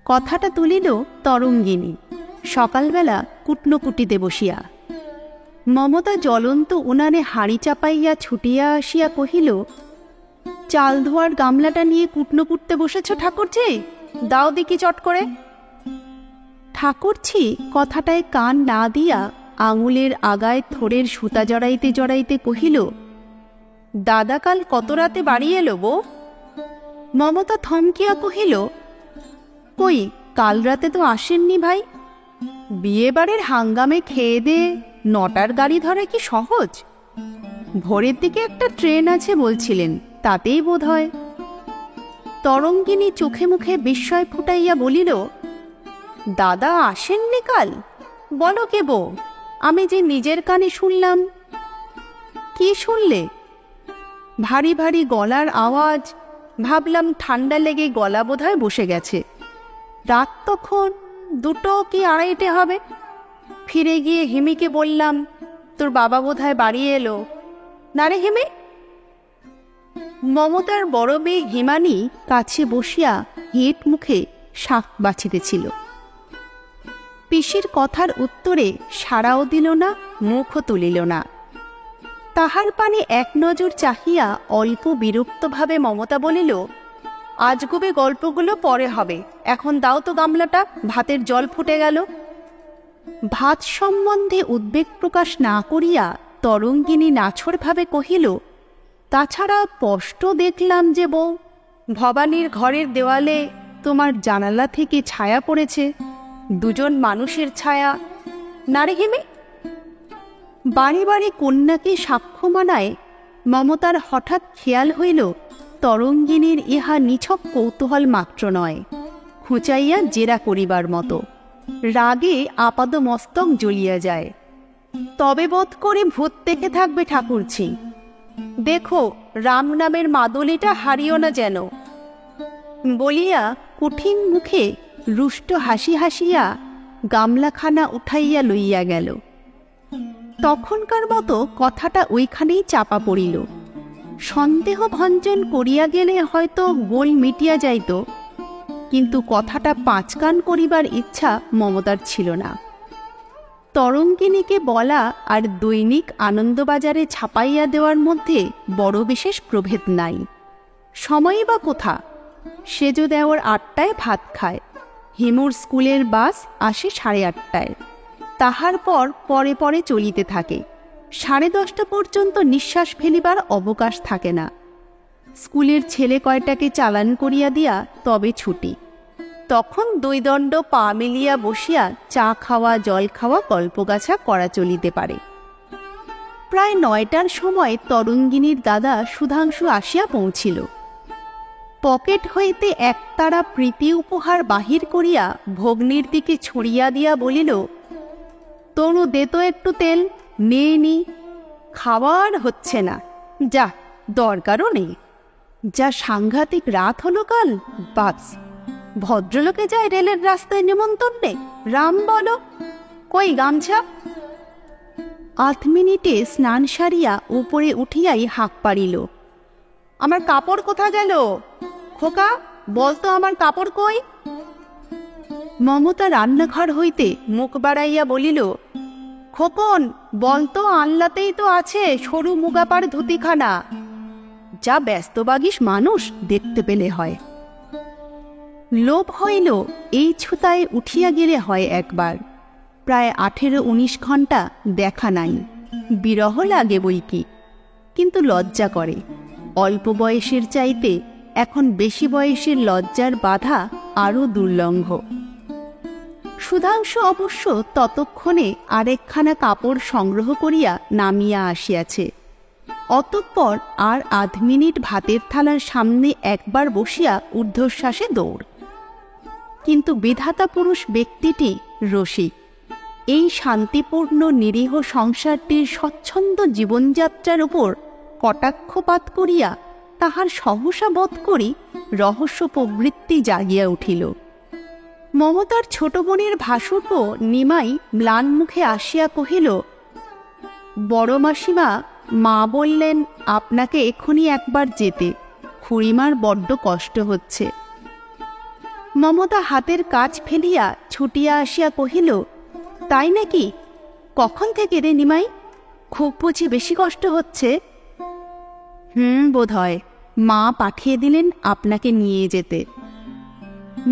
কথাটা তুলিল তরঙ্গিনী সকালবেলা কুটনোকুটিতে বসিয়া। মমতা জ্বলন্ত উনানে হাঁড়ি চাপাইয়া ছুটিয়া আসিয়া কহিল, চাল ধোয়ার গামলাটা নিয়ে কুটনো কুটতে বসেছ ঠাকুরঝি, দাও দেখি চট করে। ঠাকুরঝি কথাটায় কান না দিয়া আঙুলের আগায় থোড়ের সুতা জড়াইতে জড়াইতে কহিল, দাদা কাল কত রাতে বাড়ি এলো বউ? মমতা থমকিয়া কহিল, কই কাল রাতে তো আসেননি ভাই। বিয়ে বাড়ির হাঙ্গামে খেয়ে দে 9টার গাড়ি ধরা কি সহজ? ভোরের দিকে একটা ট্রেন আছে বলছিলেন, তাতেই বোধ হয়। তরঙ্গিনী চোখে মুখে বিস্ময় ফুটাইয়া বলিল, দাদা আসেননি কাল? বলো কে বউ, আমি যে নিজের কানে শুনলাম। কি শুনলে? ভারী ভারী গলার আওয়াজ, ভাবলাম ঠান্ডা লেগে গলা বোধহয় বসে গেছে। রাত তখন 2টো কি 2:30 হবে। ফিরে গিয়ে হিমিকে বললাম, তোর বাবা বোধহয় বাড়ি এলো। না রে হিমি? মমতার বড় মেয়ে হিমানি কাছে বসিয়া হেঁট মুখে শাক বাছিতেছিল। পিসির কথার উত্তরে সাড়াও দিল না, মুখও তুলিল না। তাহার পানে এক নজর চাহিয়া অল্প বিরক্তভাবে মমতা বলিল, আজগুবি গল্পগুলো পরে হবে, এখন দাও তো গামলাটা, ভাতের জল ফুটে গেল। ভাত সম্বন্ধে উদ্বেগ প্রকাশ না করিয়া তরঙ্গিনী নাছরভাবে কহিল, তাছাড়া স্পষ্ট দেখলাম যে বউ, ভবানীর ঘরের দেওয়ালে তোমার জানালা থেকে ছায়া পড়েছে, 2জন মানুষের ছায়া। না রে হিমি? বাড়ি বাড়ি কন্যাকে সাক্ষ্য মানায় মমতার হঠাৎ খেয়াল হইল, তরঙ্গিনীর ইহা নিছক কৌতূহল মাত্র নয়, খুঁচাইয়া জেরা করিবার মতো। রাগে আপাদ মস্তক জ্বলিয়া যায়। তবে বোধ করে ভূত দেখে থাকবে ঠাকুরঝি। দেখো রাম নামের মাদলিটা হারিও না যেন। বলিয়া কঠিন মুখে রুষ্ট হাসি হাসিয়া গামলাখানা উঠাইয়া লইয়া গেল। তখনকার মতো কথাটা ওইখানেই চাপা পড়িল। সন্দেহ ভঞ্জন করিয়া গেলে হয়তো গোল মিটিয়া যাইত, কিন্তু কথাটা 5 কান করিবার ইচ্ছা মমতার ছিল না। তরঙ্গিনীকে বলা আর দৈনিক আনন্দবাজারে ছাপাইয়া দেওয়ার মধ্যে বড় বিশেষ প্রভেদ নাই। সময়ই বা কোথা? সেজ দেওয়ার 8টায় ভাত খায়, হিমুর স্কুলের বাস আসে 8:30টায়। তাহার পর পরে পরে চলিতে থাকে, 10:30 পর্যন্ত নিঃশ্বাস ফেলিবার অবকাশ থাকে না। স্কুলের ছেলে কয়টাকে চালান করিয়া দিয়া তবে ছুটি। তখন 2 দণ্ড পা মিলিয়া বসিয়া চা খাওয়া, জল খাওয়া, গল্পগাছা করা চলিতে পারে। প্রায় 9টার সময় তরঙ্গিনীর দাদা সুধাংশু আসিয়া পৌঁছিল। পকেট হইতে একতারা প্রীতি উপহার বাহির করিয়া ভগ্নীর দিকে ছড়িয়া দিয়া বলিল, তনু দে তো একটু তেল, নিয়ে নি। খাওয়ার হচ্ছে না, যা, দরকারও নেই। যা সাংঘাতিক রাত হলো কাল, বাস ভদ্রলোকে যায় রেলের রাস্তায় নেমন্তন্নে, রাম বলো। কই গামছা? 8 মিনিটে স্নান সারিয়া উপরে উঠিয়াই হাঁক পাড়িল, আমার কাপড় কোথা গেল? খোকা বলতো আমার কাপড় কই? মমতা রান্নাঘর হইতে মুখ বাড়াইয়া বলিল, খোকন বলতো আনলাতেই তো আছে সরু মুগাপার ধুতিখানা। যা ব্যস্তবাগিস মানুষ, দেখতে পেলে হয়। লোভ হইল এই ছুতায় উঠিয়া গেলে হয় একবার। প্রায় 18-19 ঘণ্টা দেখা নাই। বিরহ লাগে বই কি, কিন্তু লজ্জা করে। অল্প বয়সের চাইতে এখন বেশি বয়সের লজ্জার বাধা আরও দুর্লঙ্ঘ। সুধাংশু অবশ্য ততক্ষণে আরেকখানা কাপড় সংগ্রহ করিয়া নামিয়া আসিয়াছে। অতঃপর আর 8 মিনিট ভাতের থালার সামনে একবার বসিয়া ঊর্ধ্বশ্বাসে দৌড়। কিন্তু বিধাতা পুরুষ ব্যক্তিটি রসিক। এই শান্তিপূর্ণ নিরীহ সংসারটির স্বচ্ছন্দ জীবনযাত্রার উপর কটাক্ষপাত করিয়া তাহার সহসা বোধ করি রহস্য প্রবৃত্তি জাগিয়া উঠিল। মমতার ছোট বোনের ভাসুরও নিমাই ম্লান মুখে আসিয়া কহিল, বড় মাসিমা, মা বললেন আপনাকে এক্ষুনি একবার যেতে, খুড়িমার বড্ড কষ্ট হচ্ছে। মমতা হাতের কাজ ফেলিয়া ছুটিয়া আসিয়া কহিল, তাই নাকি? কখন থেকে রে নিমাই? খুব বুঝি বেশি কষ্ট হচ্ছে? বোধ হয় মা পাঠিয়ে দিলেন আপনাকে নিয়ে যেতে।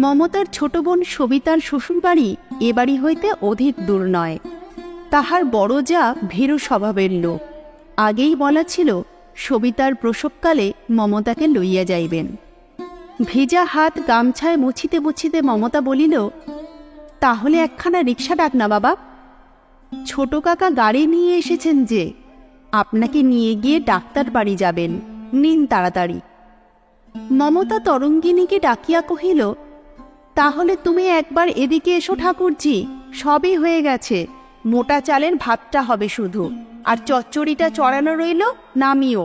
মমতার ছোট বোন সবিতার শ্বশুরবাড়ি এ বাড়ি হইতে অধিক দূর নয়। তাহার বড় যা ভীরু স্বভাবের লোক। আগেই বলা ছিল সবিতার প্রসবকালে মমতাকে লইয়া যাইবেন। ভিজা হাত গামছায় মুছিতে মুছিতে মমতা বলিল, তাহলে একখানা রিক্সা ডাক না বাবা। ছোট কাকা গাড়ি নিয়ে এসেছেন যে, আপনাকে নিয়ে গিয়ে ডাক্তার বাড়ি যাবেন, নিন তাড়াতাড়ি। মমতা তরঙ্গিনীকে ডাকিয়া কহিল, তাহলে তুমি একবার এদিকে এসো ঠাকুরজি, সবই হয়ে গেছে। মোটা চালের ভাতটা হবে শুধু, আর চচ্চড়িটা চড়ানো রইল, নামিও।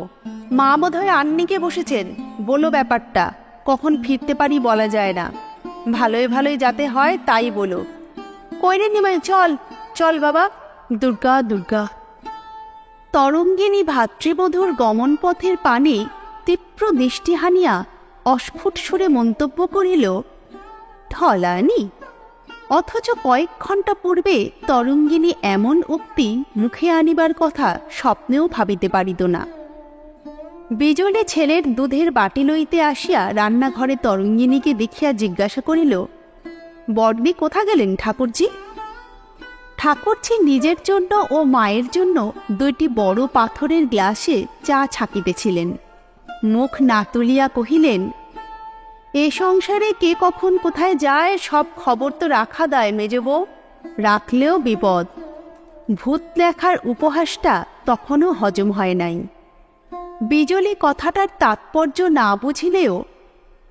মা বোধহয় আন্নিকে বসেছেন, বলো ব্যাপারটা, কখন ফিরতে পারি বলা যায় না। ভালোই ভালোই যাতে হয় তাই বলো। কইরে নিমাই, চল চল বাবা। দুর্গা দুর্গা। তরঙ্গিনী ভাতৃবধূর গমনপথের পানে তীব্র দৃষ্টি হানিয়া অস্ফুট সুরে মন্তব্য করিল, ঢলানি। অথচ কয়েক ঘণ্টা পূর্বে তরঙ্গিনী এমন উক্তি মুখে আনিবার কথা স্বপ্নেও ভাবিতে পারিত না। বিজলে ছেলের দুধের বাটি লইতে আসিয়া রান্নাঘরে তরঙ্গিনীকে দেখিয়া জিজ্ঞাসা করিল, বড়দি কোথা গেলেন ঠাকুরজি? ঠাকুরজি নিজের জন্য ও মায়ের জন্য দুইটি বড় পাথরের গ্লাসে চা ছাকিতেছিলেন। মুখ না তুলিয়া কহিলেন, এ সংসারে কে কখন কোথায় যায় সব খবর তো রাখা দায় মেজবউ, রাখলেও বিপদ। ভূত লেখার উপহাসটা তখনও হজম হয় নাই। বিজলি কথাটার তাৎপর্য না বুঝিলেও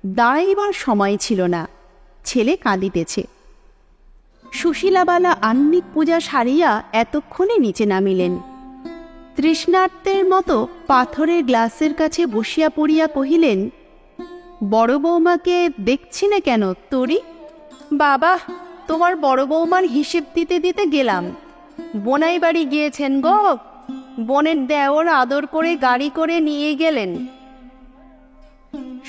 দাঁড়াইবার সময় ছিল না, ছেলে কাঁদিতেছে। সুশীলাবালা আহ্নিক পূজা সারিয়া এতক্ষণে নিচে নামিলেন। তৃষ্ণার্তের মতো পাথরের গ্লাসের কাছে বসিয়া পড়িয়া কহিলেন, বড় বৌমাকে দেখছি না কেন তোরি? বাবা, তোমার বড় বৌমার হিসেব দিতে দিতে গেলাম। বোনাই বাড়ি গিয়েছেন গো, বোনের দেওর আদর করে গাড়ি করে নিয়ে গেলেন।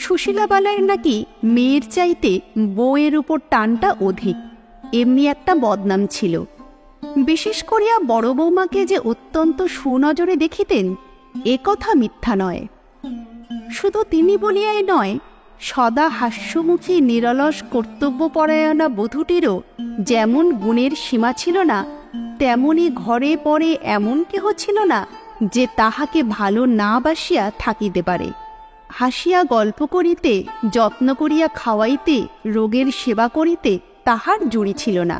সুশীলাবালার নাকি মেয়ের চাইতে বউয়ের উপর টানটা অধিক, এমনি একটা বদনাম ছিল। বিশেষ করিয়া বড় বৌমাকে যে অত্যন্ত সুনজরে দেখিতেন, এ কথা মিথ্যা নয়। শুধু তিনি বলিয়াই নয়, সদা হাস্যমুখী নিরলস কর্তব্যপরায়ণা বধূটিরও যেমন গুণের সীমা ছিল না, তেমনি ঘরে পরে এমন কেহ ছিল না যে তাহাকে ভালো না বাসিয়া থাকিতে পারে। হাসিয়া গল্প করিতে, যত্ন করিয়া খাওয়াইতে, রোগের সেবা করিতে তাহার জুড়ি ছিল না।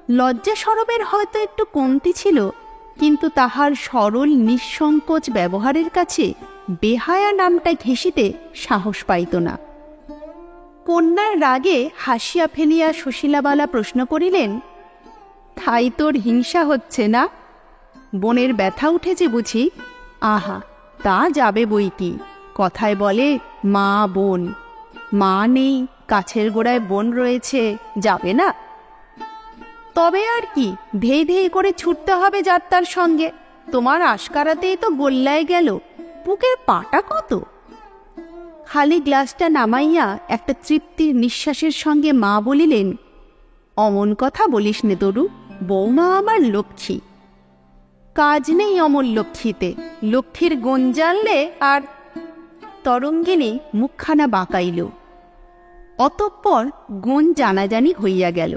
লজ্জা সরবের হয়তো একটু কমতি ছিল, কিন্তু তাহার সরল নিঃসংকোচ ব্যবহারের কাছে বেহায়া নামটা ঘেঁষিতে সাহস পাইত না। কন্যার রাগে হাসিয়া ফেলিয়া সুশীলাবালা প্রশ্ন করিলেন, তাই তোর হিংসা হচ্ছে না? বোনের ব্যথা উঠেছে বুঝি? আহা, তা যাবে বই কি। কথায় বলে মা বোন, মা নেই, কাছের গোড়ায় বোন রয়েছে, যাবে না? তবে আর কি, ধেই ধেই করে ছুটতে হবে যাত্রার সঙ্গে। তোমার আশকারাতেই তো গোল্লায় গেল, বুকের পাটা কত। খালি গ্লাসটা নামাইয়া একটা তৃপ্তির নিঃশ্বাসের সঙ্গে মা বলিলেন, অমন কথা বলিস নে তরু, বৌমা আমার লক্ষ্মী। কাজ নেই অমন লক্ষ্মীতে, লক্ষ্মীর গুণ জানলে আর। তরঙ্গিনী মুখখানা বাঁকাইল। অতঃপর গুণ জানাজানি হইয়া গেল।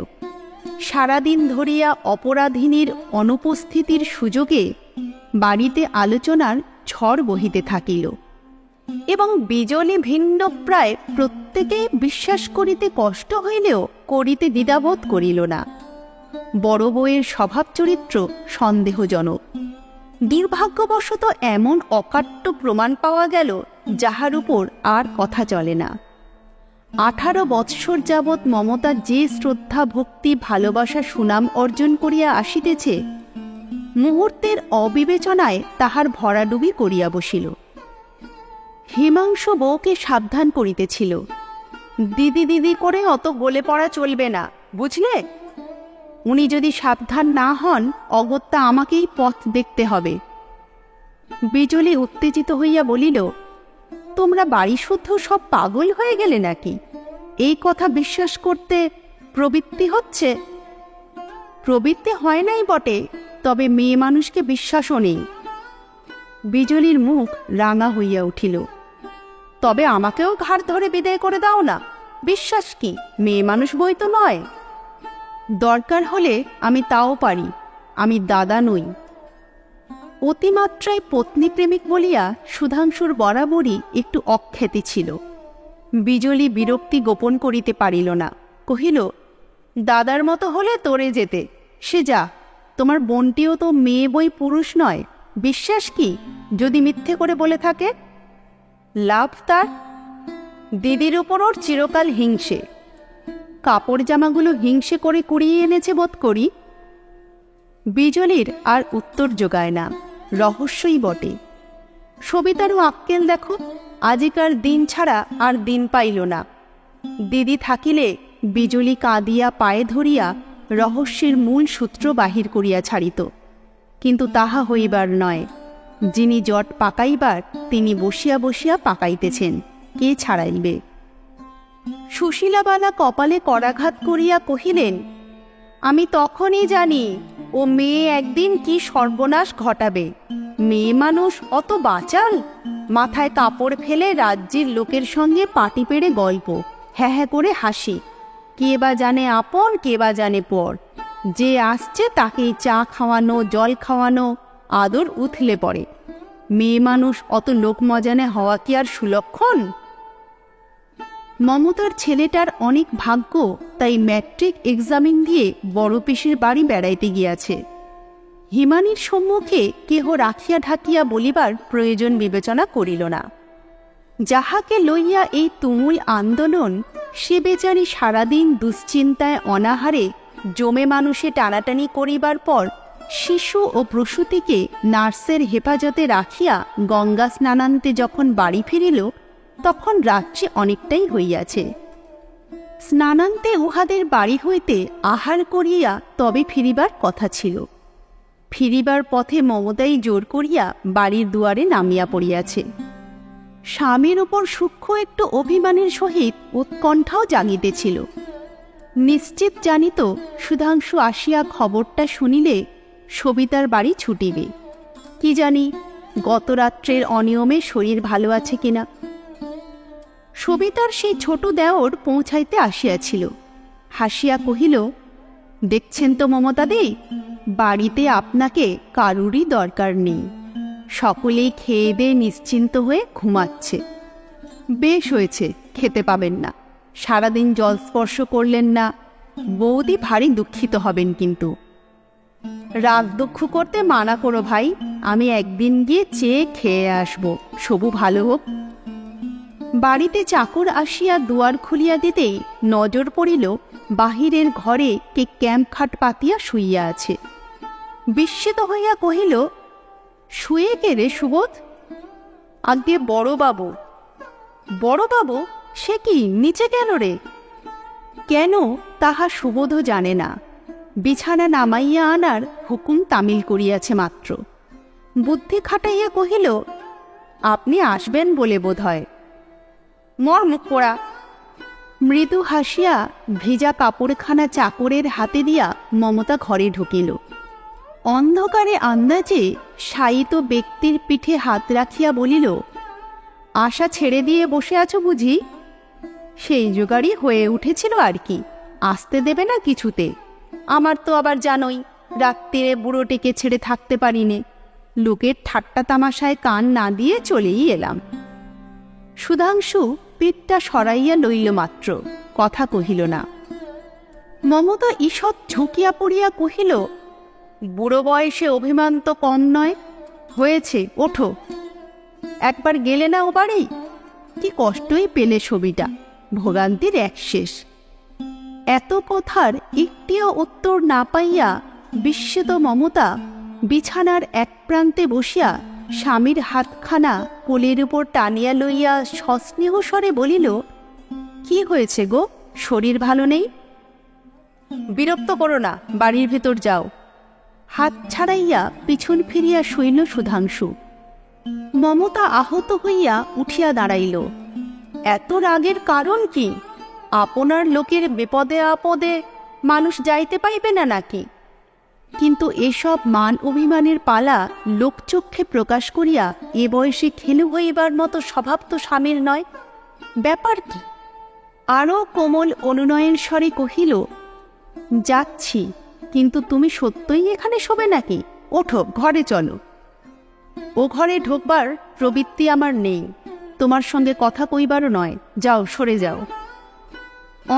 সারাদিন ধরিয়া অপরাধিনীর অনুপস্থিতির সুযোগে বাড়িতে আলোচনার ঝড় বহিতে থাকিল, এবং বিজলি ভিন্ন প্রায় প্রত্যেকেই বিশ্বাস করিতে কষ্ট হইলেও করিতে দ্বিধাবোধ করিল না। বড় বউয়ের স্বভাব চরিত্র সন্দেহজনক। দুর্ভাগ্যবশত এমন অকাট্য প্রমাণ পাওয়া গেল যাহার উপর আর কথা চলে না। 18 বৎসর যাবৎ মমতা যে শ্রদ্ধা ভক্তি ভালোবাসা সুনাম অর্জন করিয়া আসিতেছে, মুহূর্তের অবিবেচনায় তাহার ভরাডুবি করিয়া বসিল। হিমাংশু বউকে সাবধান করিতেছিল, দিদি দিদি করে অত গলে পড়া চলবে না, বুঝলে? উনি যদি সাবধান না হন, অগত্যা আমাকেই পথ দেখতে হবে। বিজলি উত্তেজিত হইয়া বলিল, তোমরা বাড়ি শুদ্ধ সব পাগল হয়ে গেলে নাকি? এই কথা বিশ্বাস করতে প্রবৃত্তি হচ্ছে? প্রবৃত্তি হয় নাই বটে, তবে মেয়ে মানুষকে বিশ্বাসও নেই। বিজলির মুখ রাঙা হইয়া উঠিল। তবে আমাকেও ঘাড় ধরে বিদায় করে দাও না। বিশ্বাস কি মেয়ে মানুষ বই তো নয়। দরকার হলে আমি তাও পারি, আমি দাদা নই। অতিমাত্রায় পত্নী প্রেমিক বলিয়া সুধাংশুর বরাবরই একটু অখ্যাতি ছিল। বিজলি বিরক্তি গোপন করিতে পারিল না, কহিল, দাদার মতো হলে তোরে যেতে, সে যা। তোমার বোনটিও তো মেয়ে বই পুরুষ নয়। বিশ্বাস কি যদি মিথ্যে করে বলে থাকে? লাভ তার? দিদির উপর ওর চিরকাল হিংসে। কাপড় জামাগুলো হিংসে করে কুড়িয়ে এনেছে বোধ করি। বিজলির আর উত্তর জোগায় না, রহস্যই বটে। সবিতারও আক্কেল দেখো, আজিকার দিন ছাড়া আর দিন পাইল না। দিদি থাকিলে বিজলি কাঁদিয়া পায়ে ধরিয়া রহস্যের মূল সূত্র বাহির করিয়া ছাড়িত, কিন্তু তাহা হইবার নয়। যিনি জট পাকাইবার তিনি বসিয়া বসিয়া পাকাইতেছেন, কে ছাড়াইবে? সুশীলাবালা কপালে করাঘাত করিয়া কহিলেন, আমি তখনই জানি ও মেয়ে একদিন কি সর্বনাশ ঘটাবে। মেয়ে মানুষ অত বাচাল? মাথায় কাপড় ফেলে রাজ্যের লোকের সঙ্গে পাটি পেড়ে গল্প, হ্যাঁ হ্যাঁ করে হাসি। কে বা জানে আপন, কে বা জানে পর। যে আসছে তাকেই চা খাওয়ানো, জল খাওয়ানো, আদর উথলে পড়ে। মেয়ে মানুষ অত লোক মজানে হওয়া কি আর সুলক্ষণ? মমতার ছেলেটার অনেক ভাগ্য, তাই ম্যাট্রিক এক্সামিন দিয়ে বড় পিসির বাড়ি বেড়াইতে গিয়াছে। হিমানীর সম্মুখে কেহ রাখিয়া ঢাকিয়া বলিবার প্রয়োজন বিবেচনা করিল না। যাহাকে লইয়া এই তুমুল আন্দোলন, সে বেচারি সারাদিন দুশ্চিন্তায় অনাহারে জমে মানুষে টানাটানি করিবার পর শিশু ও প্রসূতিকে নার্সের হেফাজতে রাখিয়া গঙ্গা স্নানান্তে যখন বাড়ি ফিরিল, তখন রাত্রি অনেকটাই হইয়াছে। স্নানান্তে উহাদের বাড়ি হইতে আহার করিয়া তবে ফিরিবার কথা ছিল। ফিরিবার পথে মমতাই জোর করিয়া বাড়ির দুয়ারে নামিয়া পড়িয়াছে। স্বামীর উপর সূক্ষ্ম একটু অভিমানের সহিত উৎকণ্ঠাও জাগিতেছিল। নিশ্চিত জানিত সুধাংশু আসিয়া খবরটা শুনিলে সবিতার বাড়ি ছুটিবে। কি জানি গত রাত্রের অনিয়মে শরীর ভালো আছে কিনা। সবিতার সেই ছোট দেওর পৌঁছাইতে আসিয়াছিল। হাসিয়া কহিল, দেখছেন তো মমতাদি, বাড়িতে আপনাকে কারুরই দরকার নেই। সকলেই খেয়ে দিয়ে নিশ্চিন্ত হয়ে ঘুমাচ্ছে। বেশ হয়েছে, খেতে পাবেন না। সারাদিন জল স্পর্শ করলেন না, বৌদি ভারী দুঃখিত হবেন। কিন্তু রাগ দুঃখ করতে মানা করো ভাই, আমি একদিন গিয়ে চেয়ে খেয়ে আসব, সবু ভালো হোক। বাড়িতে চাকর আসিয়া দুয়ার খুলিয়া দিতেই নজর পড়িল বাহিরের ঘরে কে ক্যাম্প খাট পাতিয়া শুইয়া আছে। বিস্মিত হইয়া কহিল, শুয়ে কে রে সুবোধ? আগে বড়বাবু। বড়বাবু? সে কি, নিচে কেন রে? কেন তাহা সুবোধও জানে না। বিছানা নামাইয়া আনার হুকুম তামিল করিয়াছে মাত্র। বুদ্ধি খাটাইয়া কহিল, আপনি আসবেন বলে বোধ হয়। মর মুখ পোড়া। মৃদু হাসিয়া ভিজা কাপড়খানা চাকরের হাতে দিয়া মমতা ঘরে ঢুকিল। অন্ধকারে আন্দাজে শায়িত ব্যক্তির পিঠে হাত রাখিয়া বলিল, আশা ছেড়ে দিয়ে বসে আছো বুঝি? সেই জোগাড়ই হয়ে উঠেছিল আর কি, আসতে দেবে না কিছুতে। আমার তো আবার জানোই, রাত্রিরে বুড়োটিকে ছেড়ে থাকতে পারিনে। লোকের ঠাট্টা তামাশায় কান না দিয়ে চলেই এলাম। সুধাংশু পিঠটা সরাইয়া লইল মাত্র, কথা কহিল না। মমতা ঈষৎ ঝুঁকিয়া পড়িয়া কহিল, বুড়ো বয়সে অভিমান তো কম নয়। হয়েছে, ওঠো। একবার গেলে না ও বাড়ি? কি কষ্টই পেলে ছবিটা, ভোগান্তির এক শেষ। এত কথার একটিও উত্তর না পাইয়া বিস্মিত মমতা বিছানার এক প্রান্তে বসিয়া স্বামীর হাতখানা কোলের উপর টানিয়া লইয়া সস্নেহ স্বরে বলিল, কি হয়েছে গো, শরীর ভালো নেই? বিরক্ত করো না, বাড়ির ভেতর যাও। হাত ছাড়াইয়া পিছন ফিরিয়া শুইল সুধাংশু। মমতা আহত হইয়া উঠিয়া দাঁড়াইল। এত রাগের কারণ কি? আপনার লোকের বিপদে আপদে মানুষ যাইতে পাইবে না নাকি? কিন্তু এসব মান অভিমানের পালা লোকচক্ষে প্রকাশ করিয়া এ বয়সে খেলু হইবার মতো স্বভাব তো স্বামীর নয়। ব্যাপার কি? আরও কোমল অনুনয়ের স্বরে কহিল, যাচ্ছি, কিন্তু তুমি সত্যই এখানে শোবে নাকি? ওঠো, ঘরে চলো। ও ঘরে ঢোকবার প্রবৃত্তি আমার নেই, তোমার সঙ্গে কথা কইবারও নয়। যাও, সরে যাও।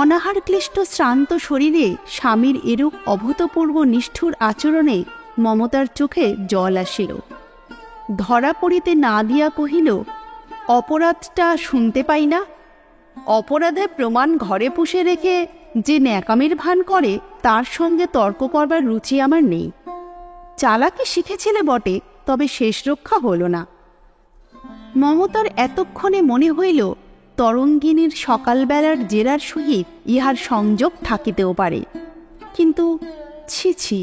অনাহার ক্লিষ্ট শ্রান্ত শরীরে স্বামীর এরূপ অভূতপূর্ব নিষ্ঠুর আচরণে মমতার চোখে জল আসিল। ধরা পড়িতে না দিয়া কহিল, অপরাধটা শুনতে পাই না? অপরাধে প্রমাণ ঘরে পুষে রেখে যে ন্যাকামির ভান করে তার সঙ্গে তর্ক করবার রুচি আমার নেই। চালাকি শিখেছিলে বটে, তবে শেষ রক্ষা হল না। মমতার এতক্ষণে মনে হইল তরঙ্গিনীর সকালবেলার জেরার সহিত ইহার সংযোগ থাকিতেও পারে, কিন্তু ছি ছি,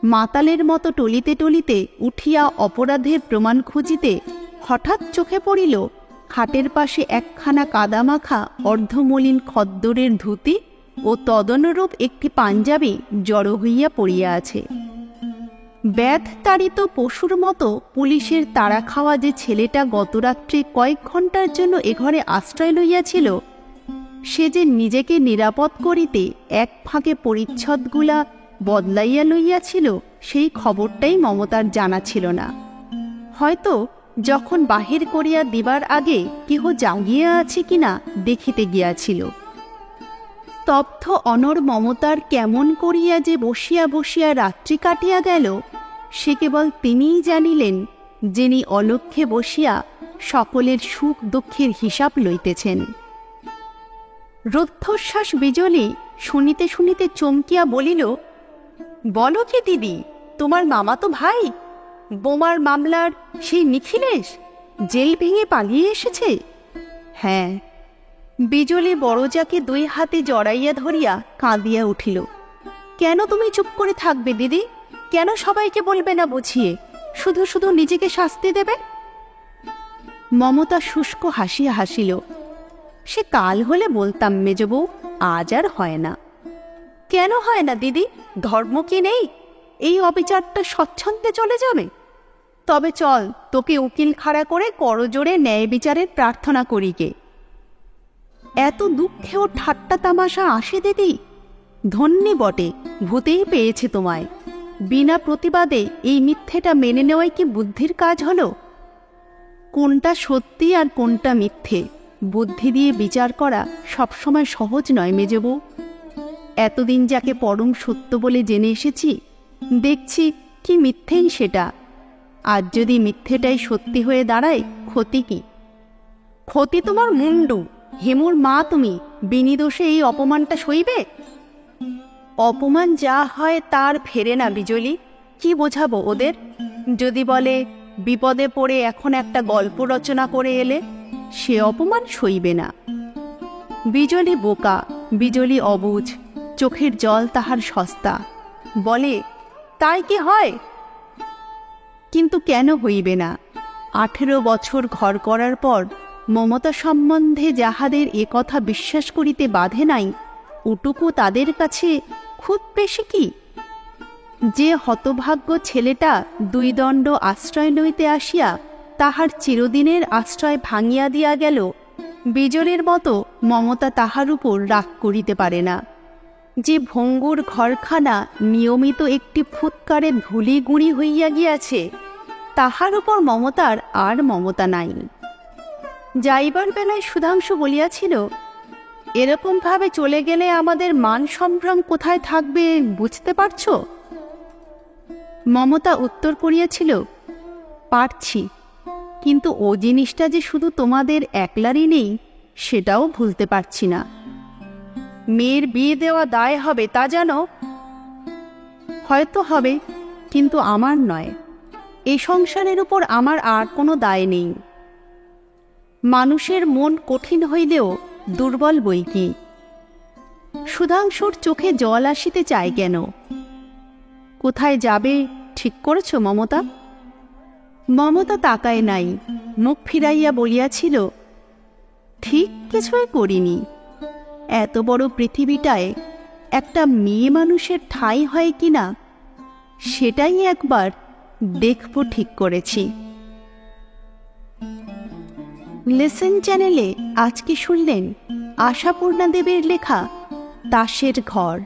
মাতালের মতো টলিতে টলিতে উঠিয়া অপরাধের প্রমাণ খুঁজিতে হঠাৎ চোখে পড়িল খাটের পাশে একখানা কাদামাখা অর্ধমলিন খদ্দরের ধুতি ও তদনুরূপ একটি পাঞ্জাবি জড়ো হইয়া পড়িয়া আছে। ব্যাধ তাড়িত পশুর মতো পুলিশের তাড়া খাওয়া যে ছেলেটা গতরাত্রে কয়েক ঘণ্টার জন্য এ ঘরে আশ্রয় লইয়াছিল, সে যে নিজেকে নিরাপদ করিতে এক ফাঁকে পরিচ্ছদগুলা বদলাইয়া লইয়াছিল, সেই খবরটাই মমতার জানা ছিল না। হয়তো যখন বাহির করিয়া দিবার আগে কেহ জাগিয়া আছে কিনা দেখিতে গিয়াছিল। স্তব্ধ অনর মমতার কেমন করিয়া যে বসিয়া বসিয়া রাত্রি কাটিয়া গেল, সে কেবল তিনিই জানিলেন, যিনি অলক্ষ্যে বসিয়া সকলের সুখ দুঃখের হিসাব লইতেছেন। রুদ্ধশ্বাস বিজলী শুনিতে শুনিতে চমকিয়া বলিল, বলো কি দিদি, তোমার মামাতো ভাই বোমার মামলার সেই নিখিলেশ জেল ভেঙে পালিয়ে এসেছে? হ্যাঁ। বিজলী বড়জাকে দুই হাতে জড়াইয়া ধরিয়া কাঁদিয়া উঠিল। কেন তুমি চুপ করে থাকবে দিদি? কেন সবাইকে বলবে না বুঝিয়ে? শুধু শুধু নিজেকে শাস্তি দেবে? মমতা শুষ্ক হাসিয়া হাসিল। সে কাল হলে বলতাম মেজবউ, আজ আর হয় না। কেন হয় না দিদি? ধর্ম কি নেই? এই অবিচারটা স্বচ্ছন্দে চলে যাবে? তবে চল, তোকে উকিল খাড়া করে করজোড়ে ন্যায় বিচারের প্রার্থনা করিকে। এত দুঃখেও ঠাট্টা তামাশা আসে দিদি? ধন্যী বটে, ভূতেই পেয়েছে তোমায়। বিনা প্রতিবাদে এই মিথ্যেটা মেনে নেওয়াই কি বুদ্ধির কাজ হলো? কোনটা সত্যি আর কোনটা মিথ্যে বুদ্ধি দিয়ে বিচার করা সবসময় সহজ নয় মেজবউ। এতদিন যাকে পরম সত্য বলে জেনে এসেছি, দেখছি কি মিথ্যেই সেটা। আজ যদি মিথ্যেটাই সত্যি হয়ে দাঁড়ায়, ক্ষতি কি? ক্ষতি তোমার মুন্ডু। হেমুর মা তুমি, বিনিদোষে এই অপমানটা সইবে? অপমান যা হয় তার ফেরে না বিজলী। কি বোঝাবো ওদের? যদি বলে বিপদে পড়ে এখন একটা গল্প রচনা করে এলে, সে অপমান সইবে না। বিজলী বোকা, বিজলী অবুঝ, চোখের জল তাহার সস্তা। বলে, তাই কি হয়? কিন্তু কেন হইবে না? 18 বছর ঘর করার পর মমতা সম্বন্ধে যাহাদের এ কথা বিশ্বাস করিতে বাধে নাই, ওটুকু তাদের কাছে খুব বেশি কি? যে হতভাগ্য ছেলেটা 2 দণ্ড আশ্রয় লইতে আসিয়া তাহার চিরদিনের আশ্রয় ভাঙিয়া দিয়া গেল, বিজলের মতো মমতা তাহার উপর রাগ করিতে পারে না। যে ভঙ্গুর ঘরখানা নিয়মিত একটি ফুৎকারে ধুলি গুঁড়ি হইয়া গিয়াছে, তাহার উপর মমতার আর মমতা নাই। যাইবার বেলায় সুধাংশু বলিয়াছিল, এরকমভাবে চলে গেলে আমাদের মান সম্ভ্রম কোথায় থাকবে বুঝতে পারছ? মমতা উত্তর করিয়াছিল, পারছি, কিন্তু ও জিনিসটা যে শুধু তোমাদের একলারই নেই, সেটাও ভুলতে পারছি না। মেয়ের বিয়ে দেওয়া দায় হবে তা জানো? হয়তো হবে, কিন্তু আমার নয়। এই সংসারের উপর আমার আর কোনো দায় নেই। মানুষের মন কঠিন হইলেও দুর্বল বই কি? সুধাংশুর চোখে জল আসিতে চায় কেন? কোথায় যাবে ঠিক করেছ মমতা? মমতা তাকায় নাই, মুখ ফিরাইয়া বলিয়াছিল, ঠিক কিছুই করিনি। এত বড় পৃথিবীটায় একটা মেয়ে মানুষের ঠাঁই হয় কিনা সেটাই একবার দেখব ঠিক করেছি। লিসেন চ্যানেলে আজকে শুনলেন আশাপূর্ণা দেবের লেখা তাসের ঘর।